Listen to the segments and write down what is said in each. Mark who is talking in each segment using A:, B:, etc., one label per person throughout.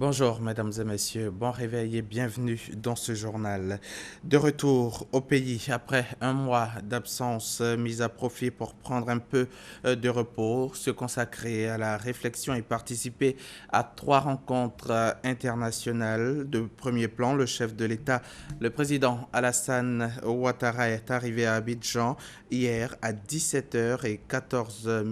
A: Bonjour mesdames et messieurs, bon réveil et bienvenue dans ce journal. De retour au pays après un mois d'absence mise à profit pour prendre un peu de repos, se consacrer à la réflexion et participer à 3 rencontres internationales de premier plan. Le chef de l'État, le président Alassane Ouattara, est arrivé à Abidjan hier à 17h14,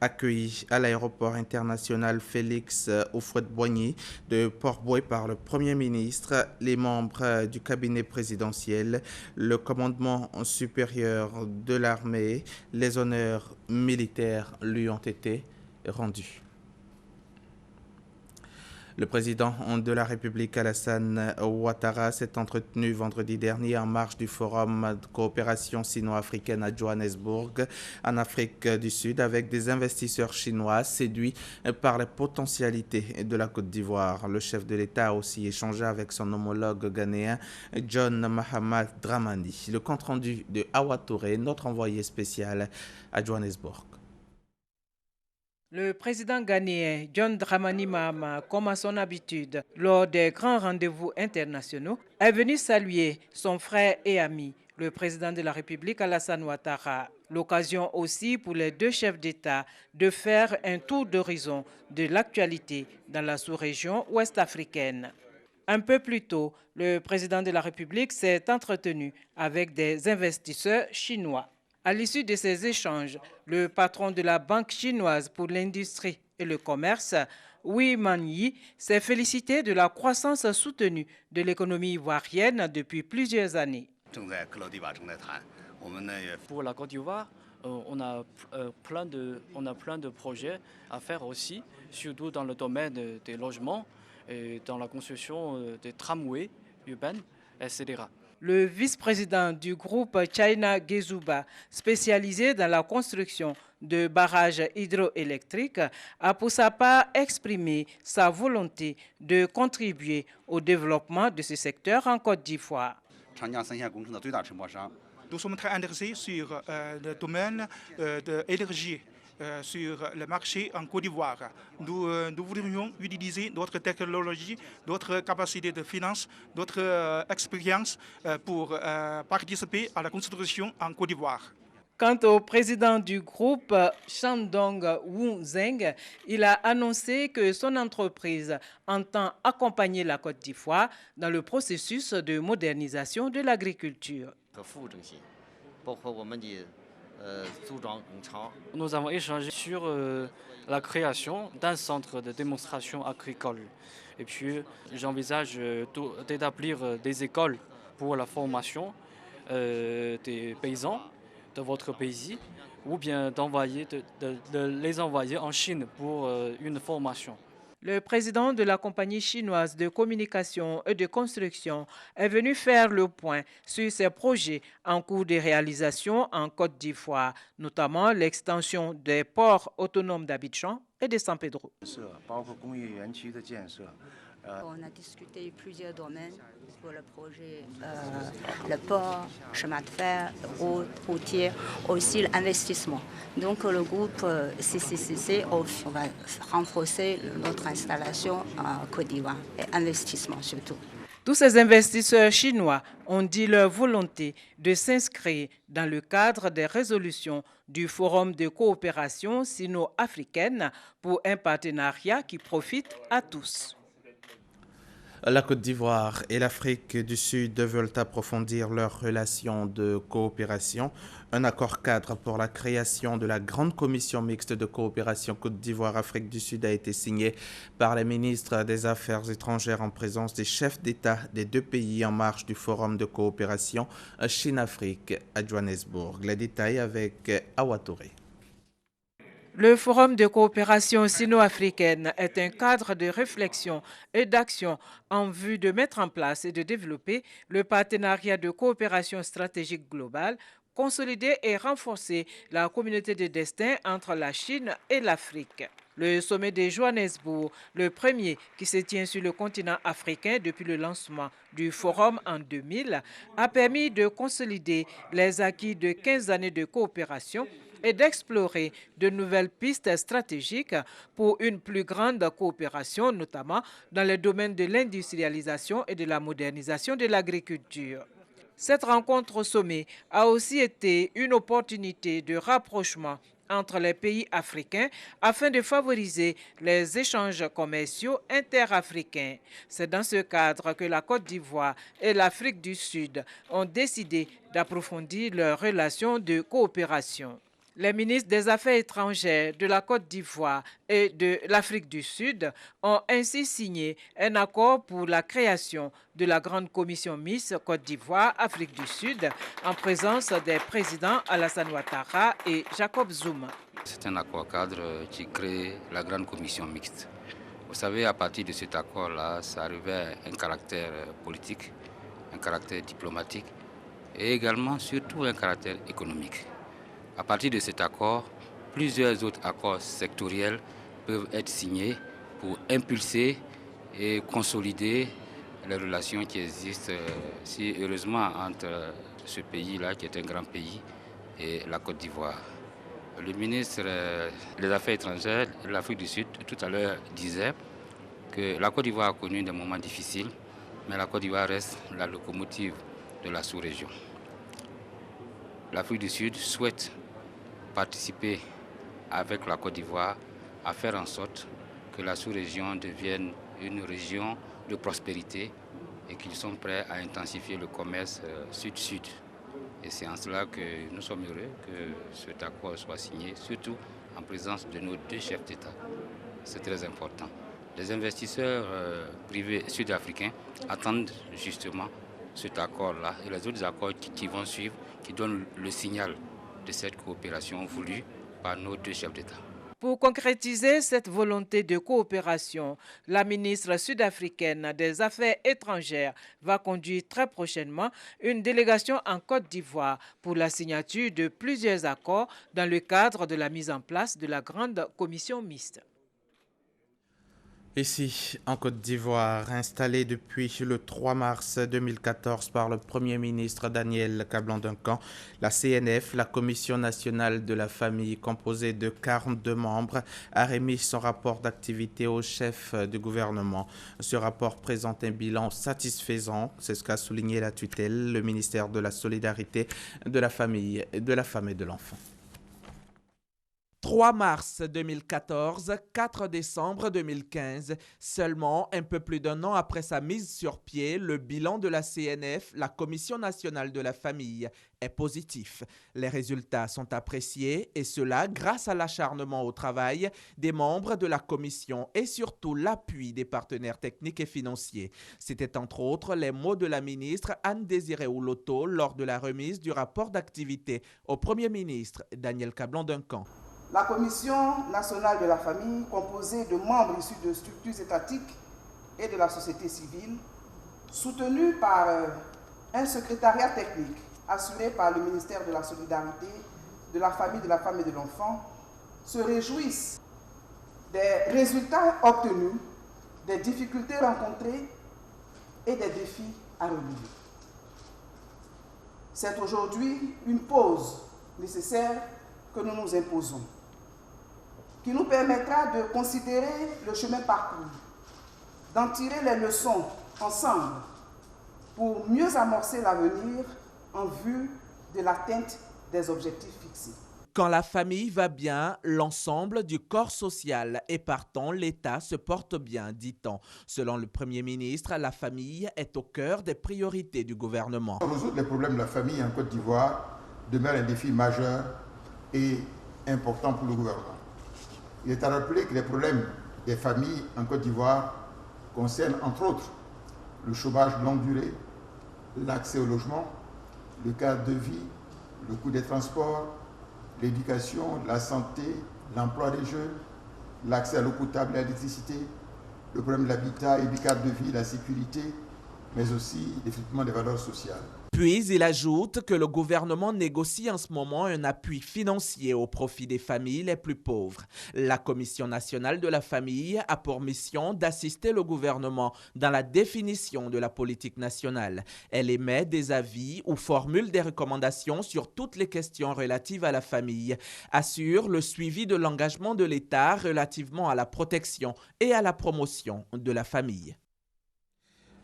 A: accueilli à l'aéroport international Félix Houphouët-Boigny de Port-Bouët par le Premier ministre, les membres du cabinet présidentiel, le commandement supérieur de l'armée. Les honneurs militaires lui ont été rendus. Le président de la République, Alassane Ouattara, s'est entretenu vendredi dernier en marge du Forum de coopération sino-africaine à Johannesburg, en Afrique du Sud, avec des investisseurs chinois séduits par les potentialités de la Côte d'Ivoire. Le chef de l'État a aussi échangé avec son homologue ghanéen, John Mahamad Dramani. Le compte-rendu de Awa Touré, notre envoyé spécial à Johannesburg.
B: Le président ghanéen John Dramani Mahama, comme à son habitude, lors des grands rendez-vous internationaux, est venu saluer son frère et ami, le président de la République Alassane Ouattara. L'occasion aussi pour les deux chefs d'État de faire un tour d'horizon de l'actualité dans la sous-région ouest-africaine. Un peu plus tôt, le président de la République s'est entretenu avec des investisseurs chinois. À l'issue de ces échanges, le patron de la Banque chinoise pour l'industrie et le commerce, Wei Manyi, s'est félicité de la croissance soutenue de l'économie ivoirienne depuis plusieurs années.
C: Pour la Côte d'Ivoire, on a plein de projets à faire aussi, surtout dans le domaine des logements et dans la construction des tramways urbaines, etc.
B: Le vice-président du groupe China Gezouba, spécialisé dans la construction de barrages hydroélectriques, a pour sa part exprimé sa volonté de contribuer au développement de ce secteur en Côte d'Ivoire.
D: Nous sommes très intéressés sur le domaine de l'énergie sur le marché en Côte d'Ivoire. Nous voudrions utiliser notre technologie, notre capacité de finance, notre expérience pour participer à la construction en Côte d'Ivoire.
B: Quant au président du groupe, Shandong Wu Zeng, il a annoncé que son entreprise entend accompagner la Côte d'Ivoire dans le processus de modernisation de l'agriculture.
C: Nous avons échangé sur la création d'un centre de démonstration agricole. Et puis, j'envisage d'établir des écoles pour la formation des paysans de votre pays, ou bien de les envoyer en Chine pour une formation.
B: Le président de la compagnie chinoise de communication et de construction est venu faire le point sur ses projets en cours de réalisation en Côte d'Ivoire, notamment l'extension des ports autonomes d'Abidjan et de San Pedro.
E: On a discuté plusieurs domaines pour le projet, le port, chemin de fer, route, routier, aussi l'investissement. Donc le groupe CCCC, on va renforcer notre installation en Côte d'Ivoire et investissement surtout.
B: Tous ces investisseurs chinois ont dit leur volonté de s'inscrire dans le cadre des résolutions du Forum de coopération sino-africaine pour un partenariat qui profite à tous.
A: La Côte d'Ivoire et l'Afrique du Sud veulent approfondir leurs relations de coopération. Un accord cadre pour la création de la Grande Commission mixte de coopération Côte d'Ivoire-Afrique du Sud a été signé par les ministres des Affaires étrangères en présence des chefs d'État des deux pays en marge du Forum de coopération Chine-Afrique à Johannesburg. Les détails avec Awa Touré.
B: Le Forum de coopération sino-africaine est un cadre de réflexion et d'action en vue de mettre en place et de développer le partenariat de coopération stratégique globale consolider et renforcer la communauté de destin entre la Chine et l'Afrique. Le sommet de Johannesburg, le premier qui se tient sur le continent africain depuis le lancement du forum en 2000, a permis de consolider les acquis de 15 années de coopération et d'explorer de nouvelles pistes stratégiques pour une plus grande coopération, notamment dans les domaines de l'industrialisation et de la modernisation de l'agriculture. Cette rencontre au sommet a aussi été une opportunité de rapprochement entre les pays africains afin de favoriser les échanges commerciaux interafricains. C'est dans ce cadre que la Côte d'Ivoire et l'Afrique du Sud ont décidé d'approfondir leurs relations de coopération. Les ministres des Affaires étrangères de la Côte d'Ivoire et de l'Afrique du Sud ont ainsi signé un accord pour la création de la Grande Commission mixte Côte d'Ivoire-Afrique du Sud en présence des présidents Alassane Ouattara et Jacob Zuma.
F: C'est un accord cadre qui crée la Grande Commission mixte. Vous savez, à partir de cet accord-là, ça revêt un caractère politique, un caractère diplomatique et également, surtout, un caractère économique. À partir de cet accord, plusieurs autres accords sectoriels peuvent être signés pour impulser et consolider les relations qui existent si heureusement entre ce pays-là, qui est un grand pays, et la Côte d'Ivoire. Le ministre des Affaires étrangères de l'Afrique du Sud, tout à l'heure, disait que la Côte d'Ivoire a connu des moments difficiles, mais la Côte d'Ivoire reste la locomotive de la sous-région. L'Afrique du Sud souhaite participer avec la Côte d'Ivoire à faire en sorte que la sous-région devienne une région de prospérité et qu'ils sont prêts à intensifier le commerce sud-sud. Et c'est en cela que nous sommes heureux que cet accord soit signé, surtout en présence de nos deux chefs d'État. C'est très important. Les investisseurs privés sud-africains attendent justement cet accord-là et les autres accords qui vont suivre, qui donnent le signal de cette coopération voulue par nos deux chefs d'État.
B: Pour concrétiser cette volonté de coopération, la ministre sud-africaine des Affaires étrangères va conduire très prochainement une délégation en Côte d'Ivoire pour la signature de plusieurs accords dans le cadre de la mise en place de la Grande Commission mixte.
A: Ici, en Côte d'Ivoire, installée depuis le 3 mars 2014 par le Premier ministre Daniel Kablan-Duncan, la CNF, la Commission nationale de la famille, composée de 42 membres, a remis son rapport d'activité au chef du gouvernement. Ce rapport présente un bilan satisfaisant, c'est ce qu'a souligné la tutelle, le ministère de la Solidarité, de la Famille, de la Femme et de l'Enfant.
G: 3 mars 2014, 4 décembre 2015, seulement un peu plus d'un an après sa mise sur pied, le bilan de la CNF, la Commission nationale de la famille, est positif. Les résultats sont appréciés et cela grâce à l'acharnement au travail des membres de la commission et surtout l'appui des partenaires techniques et financiers. C'était entre autres les mots de la ministre Anne-Désirée Ouloto lors de la remise du rapport d'activité au Premier ministre Daniel Kablan-Duncan.
H: La Commission nationale de la famille, composée de membres issus de structures étatiques et de la société civile, soutenue par un secrétariat technique assuré par le ministère de la Solidarité, de la Famille, de la Femme et de l'Enfant, se réjouissent des résultats obtenus, des difficultés rencontrées et des défis à relever. C'est aujourd'hui une pause nécessaire que nous nous imposons, qui nous permettra de considérer le chemin parcouru, d'en tirer les leçons ensemble pour mieux amorcer l'avenir en vue de l'atteinte des objectifs fixés.
G: Quand la famille va bien, l'ensemble du corps social et partant, l'État se porte bien, dit-on. Selon le Premier ministre, la famille est au cœur des priorités du gouvernement.
I: Résoudre les problèmes de la famille en Côte d'Ivoire demeure un défi majeur et important pour le gouvernement. Il est à rappeler que les problèmes des familles en Côte d'Ivoire concernent entre autres le chômage de longue durée, l'accès au logement, le cadre de vie, le coût des transports, l'éducation, la santé, l'emploi des jeunes, l'accès à l'eau potable et à l'électricité, le problème de l'habitat et du cadre de vie, la sécurité, mais aussi l'effectivement des valeurs sociales.
G: Puis il ajoute que le gouvernement négocie en ce moment un appui financier au profit des familles les plus pauvres. La Commission nationale de la famille a pour mission d'assister le gouvernement dans la définition de la politique nationale. Elle émet des avis ou formule des recommandations sur toutes les questions relatives à la famille, assure le suivi de l'engagement de l'État relativement à la protection et à la promotion de la famille.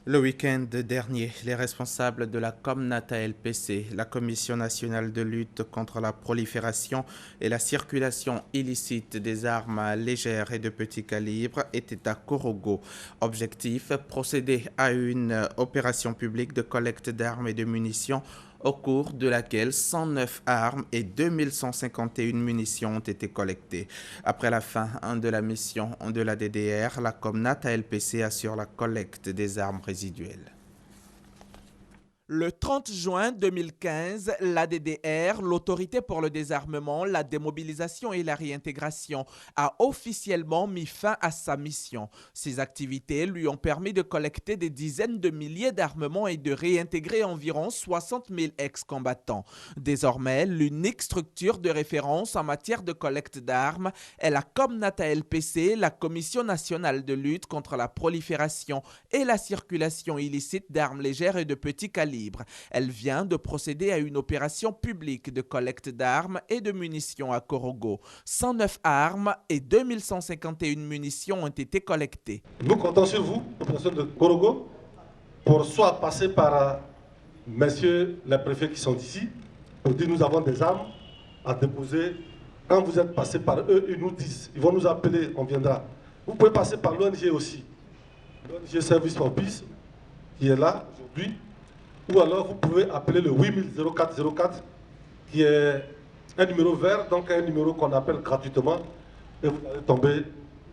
A: Le week-end dernier, les responsables de la COMNAT-LPC, la Commission nationale de lutte contre la prolifération et la circulation illicite des armes légères et de petit calibre, étaient à Korogo. Objectif, procéder à une opération publique de collecte d'armes et de munitions au cours de laquelle 109 armes et 2151 munitions ont été collectées. Après la fin de la mission de la DDR, la COMNAT-LPC assure la collecte des armes résiduelles.
G: Le 30 juin 2015, l'ADDR, l'Autorité pour le désarmement, la démobilisation et la réintégration, a officiellement mis fin à sa mission. Ces activités lui ont permis de collecter des dizaines de milliers d'armements et de réintégrer environ 60 000 ex-combattants. Désormais, l'unique structure de référence en matière de collecte d'armes est la COMNAT-LPC, la Commission nationale de lutte contre la prolifération et la circulation illicite d'armes légères et de petit calibre. Elle vient de procéder à une opération publique de collecte d'armes et de munitions à Korogo. 109 armes et 2151 munitions ont été collectées.
J: Nous comptons sur vous, population de Korogo, pour soit passer par messieurs les préfets qui sont ici, pour dire nous avons des armes à déposer. Quand vous êtes passé par eux, ils nous disent, ils vont nous appeler, on viendra. Vous pouvez passer par l'ONG aussi. L'ONG Service for Peace, qui est là aujourd'hui. Ou alors vous pouvez appeler le 800404 qui est un numéro vert, donc un numéro qu'on appelle gratuitement et vous allez tomber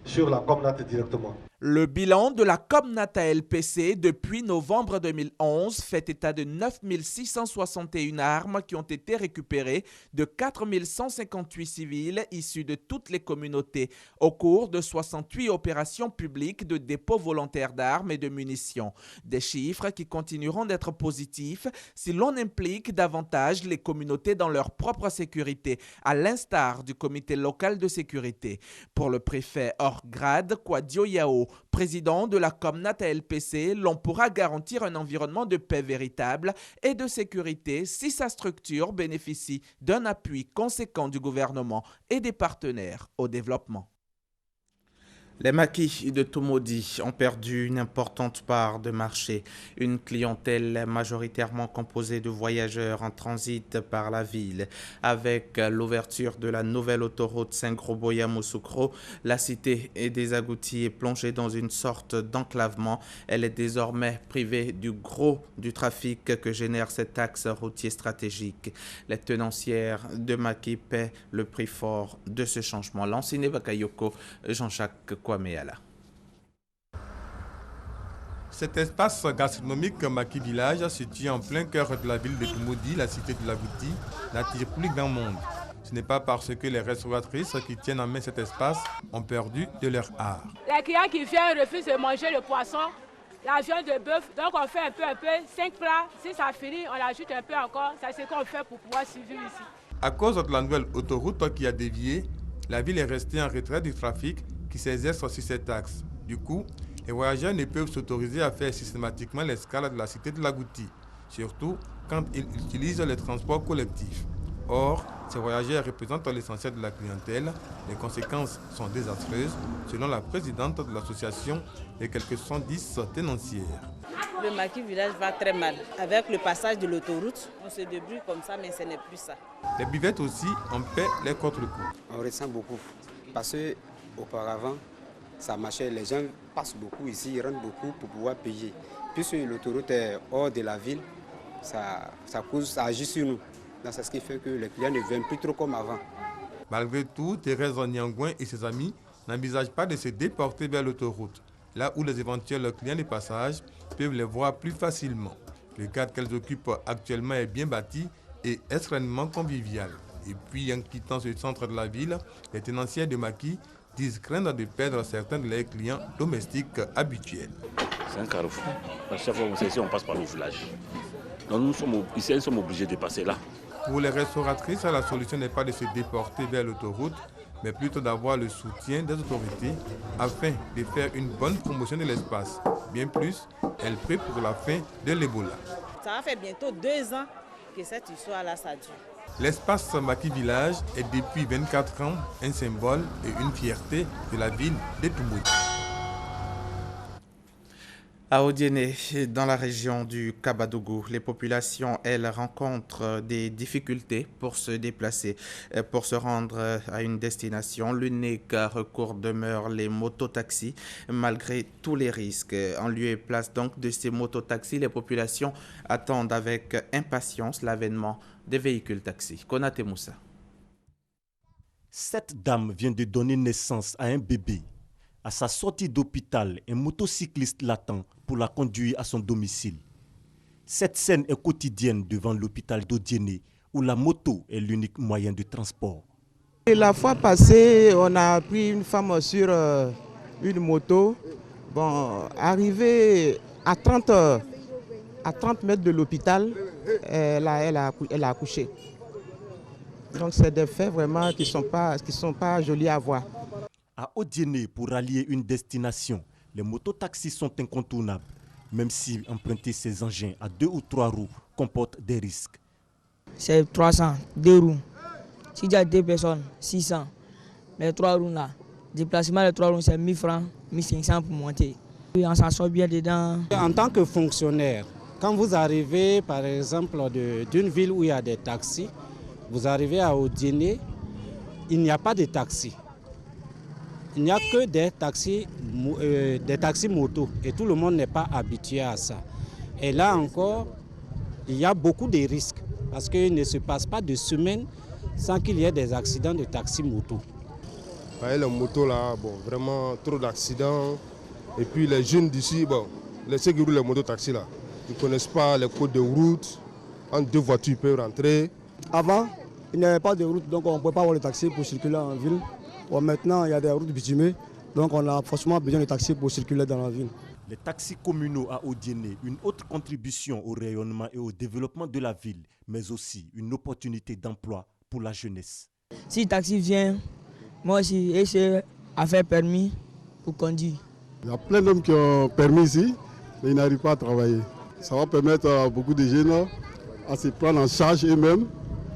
J: sur la COMNAT directement.
G: Le bilan de la COMNAT-LPC depuis novembre 2011 fait état de 9 661 armes qui ont été récupérées de 4 158 civils issus de toutes les communautés au cours de 68 opérations publiques de dépôt volontaire d'armes et de munitions. Des chiffres qui continueront d'être positifs si l'on implique davantage les communautés dans leur propre sécurité, à l'instar du comité local de sécurité. Pour le préfet hors grade, Kwadio Yao, président de la COMNAT-LPC, l'on pourra garantir un environnement de paix véritable et de sécurité si sa structure bénéficie d'un appui conséquent du gouvernement et des partenaires au développement.
A: Les maquis de Tumodi ont perdu une importante part de marché. Une clientèle majoritairement composée de voyageurs en transit par la ville. Avec l'ouverture de la nouvelle autoroute Saint-Groboya-Moussoukro, la cité des Agoutis est plongée dans une sorte d'enclavement. Elle est désormais privée du gros du trafic que génère cet axe routier stratégique. Les tenancières de maquis paient le prix fort de ce changement. Lansine Bakayoko, Jean-Jacques Kwameala.
K: Cet espace gastronomique Maki Village, situé en plein cœur de la ville de Tumodi, la cité de l'Agouti, n'attire plus grand monde. Ce n'est pas parce que les restauratrices qui tiennent en main cet espace ont perdu de leur art.
L: Les clients qui viennent refusent de manger le poisson, la viande de bœuf, donc on fait un peu, 5 plats. Si ça finit, on ajoute un peu encore. C'est ce qu'on fait pour pouvoir survivre ici.
K: À cause de la nouvelle autoroute qui a dévié, la ville est restée en retrait du trafic qui s'exerce sur cet axe. Du coup, les voyageurs ne peuvent s'autoriser à faire systématiquement l'escale de la cité de l'Agouti, surtout quand ils utilisent les transports collectifs. Or, ces voyageurs représentent l'essentiel de la clientèle. Les conséquences sont désastreuses, selon la présidente de l'association et quelques 110 tenancières.
M: Le Maki Village va très mal. Avec le passage de l'autoroute, on se débrouille comme ça, mais ce n'est plus ça.
K: Les buvettes aussi en paient les contre-coups.
N: On ressent beaucoup parce que auparavant, ça marchait, les gens passent beaucoup ici, ils rentrent beaucoup pour pouvoir payer. Puisque l'autoroute est hors de la ville, ça agit sur nous. C'est ce qui fait que les clients ne viennent plus trop comme avant.
K: Malgré tout, Thérèse Nyangouin et ses amis n'envisagent pas de se déporter vers l'autoroute, là où les éventuels clients de passage peuvent les voir plus facilement. Le cadre qu'elles occupent actuellement est bien bâti et extrêmement convivial. Et puis, en quittant ce centre de la ville, les tenanciers de maquis disent craindre de perdre certains de leurs clients domestiques habituels.
O: C'est un carrefour. À chaque fois que ici, on passe par le village. Donc nous sommes obligés de passer là.
K: Pour les restauratrices, la solution n'est pas de se déporter vers l'autoroute, mais plutôt d'avoir le soutien des autorités afin de faire une bonne promotion de l'espace. Bien plus, elles prient pour la fin de l'Ebola.
M: Ça va faire bientôt 2 ans que cette histoire-là, ça dure.
K: L'espace Maki Village est depuis 24 ans un symbole et une fierté de la ville de Toumoui.
A: À Odiéné, dans la région du Kabadougou, les populations, elles, rencontrent des difficultés pour se déplacer. Pour se rendre à une destination, l'unique recours demeure les mototaxis, malgré tous les risques. En lieu et place donc de ces mototaxis, les populations attendent avec impatience l'avènement des véhicules taxis. Konaté Moussa.
P: Cette dame vient de donner naissance à un bébé. À sa sortie d'hôpital, un motocycliste l'attend pour la conduire à son domicile. Cette scène est quotidienne devant l'hôpital d'Odiéné, où la moto est l'unique moyen de transport.
Q: Et la fois passée, on a pris une femme sur une moto. Bon, arrivée à 30 mètres de l'hôpital, elle a accouché. Donc c'est des faits vraiment qui sont pas jolis à voir.
P: À Odiéné, pour rallier une destination, les mototaxis sont incontournables, même si emprunter ces engins à 2 ou 3 roues comporte des risques.
R: C'est 300, 2 roues. Si il y a 2 personnes, 600. Les 3 roues là, déplacement des 3 roues, c'est 1000 francs, 1500 pour monter. On s'en sort bien dedans.
S: En tant que fonctionnaire, quand vous arrivez par exemple d'une ville où il y a des taxis, vous arrivez à Odiéné, il n'y a pas de taxis. Il n'y a que des taxis motos et tout le monde n'est pas habitué à ça. Et là encore, il y a beaucoup de risques parce qu'il ne se passe pas de semaine sans qu'il y ait des accidents de taxis motos.
T: Les motos là, bon, vraiment trop d'accidents. Et puis les jeunes d'ici, bon, ceux qui roulent les motos-taxis là, ils ne connaissent pas les codes de route. Entre 2 voitures, ils peuvent rentrer.
U: Avant, il n'y avait pas de route, donc on ne pouvait pas avoir le taxi pour circuler en ville. Bon, maintenant, il y a des routes bitumées, donc on a forcément besoin de taxis pour circuler dans la ville.
P: Les taxis communaux à Odiéné, une autre contribution au rayonnement et au développement de la ville, mais aussi une opportunité d'emploi pour la jeunesse.
R: Si le taxi vient, moi aussi, essayer à faire permis pour conduire.
U: Il y a plein d'hommes qui ont permis ici, mais ils n'arrivent pas à travailler. Ça va permettre à beaucoup de jeunes à se prendre en charge eux-mêmes.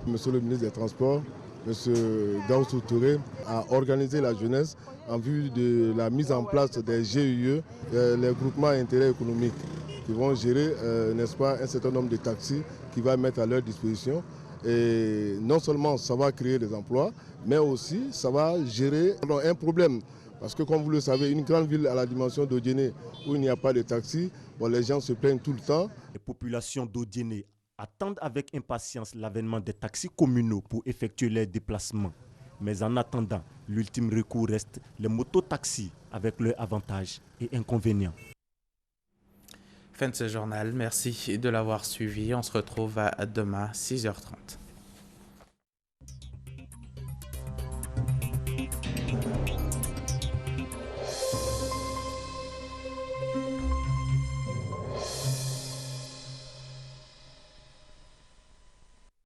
U: Monsieur le ministre des Transports, Monsieur Daoussou Touré, a organisé la jeunesse en vue de la mise en place des GIE, les groupements d'intérêt économique, qui vont gérer, n'est-ce pas, un certain nombre de taxis qui va mettre à leur disposition. Et non seulement ça va créer des emplois, mais aussi ça va gérer un problème. Parce que comme vous le savez, une grande ville à la dimension d'Odiéné où il n'y a pas de taxi, bon, les gens se plaignent tout le temps.
P: Les populations d'Odiéné attendent avec impatience l'avènement des taxis communaux pour effectuer leurs déplacements. Mais en attendant, l'ultime recours reste les mototaxis avec leurs avantages et inconvénients.
A: Fin de ce journal, merci de l'avoir suivi. On se retrouve à demain 6h30.